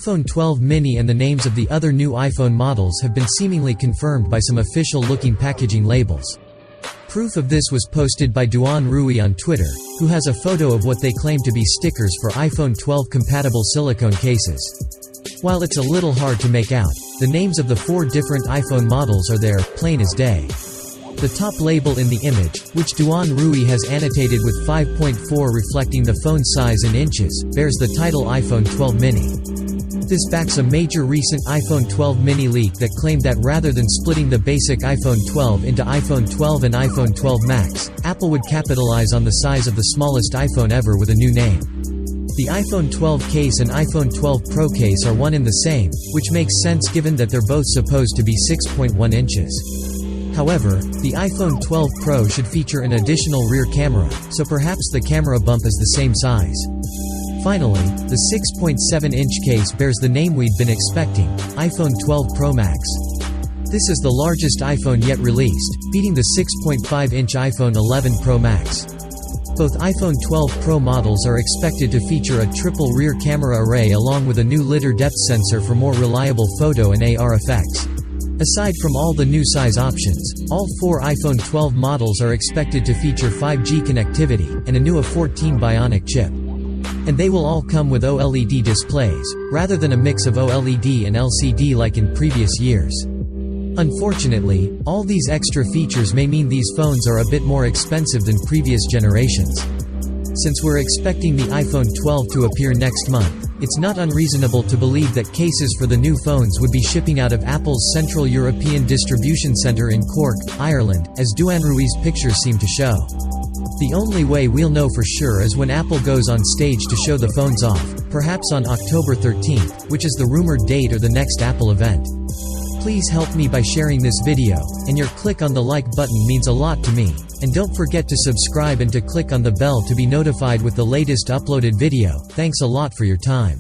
iPhone 12 mini and the names of the other new iPhone models have been seemingly confirmed by some official-looking packaging labels. Proof of this was posted by Duan Rui on Twitter, who has a photo of what they claim to be stickers for iPhone 12 compatible silicone cases. While it's a little hard to make out, the names of the 4 different iPhone models are there, plain as day. The top label in the image, which Duan Rui has annotated with 5.4 reflecting the phone size in inches, bears the title iPhone 12 mini. This backs a major recent iPhone 12 mini leak that claimed that rather than splitting the basic iPhone 12 into iPhone 12 and iPhone 12 Max, Apple would capitalize on the size of the smallest iPhone ever with a new name. The iPhone 12 case and iPhone 12 Pro case are one and the same, which makes sense given that they're both supposed to be 6.1 inches. However, the iPhone 12 Pro should feature an additional rear camera, so perhaps the camera bump is the same size. Finally, the 6.7-inch case bears the name we'd been expecting, iPhone 12 Pro Max. This is the largest iPhone yet released, beating the 6.5-inch iPhone 11 Pro Max. Both iPhone 12 Pro models are expected to feature a triple rear camera array along with a new lidar depth sensor for more reliable photo and AR effects. Aside from all the new size options, all 4 iPhone 12 models are expected to feature 5G connectivity, and a new A14 Bionic chip. And they will all come with OLED displays, rather than a mix of OLED and LCD like in previous years. Unfortunately, all these extra features may mean these phones are a bit more expensive than previous generations. Since we're expecting the iPhone 12 to appear next month, it's not unreasonable to believe that cases for the new phones would be shipping out of Apple's Central European Distribution Centre in Cork, Ireland, as Duan Rui's pictures seem to show. The only way we'll know for sure is when Apple goes on stage to show the phones off, perhaps on October 13th, which is the rumored date or the next Apple event. Please help me by sharing this video, and your click on the like button means a lot to me. And don't forget to subscribe and to click on the bell to be notified with the latest uploaded video. Thanks a lot for your time.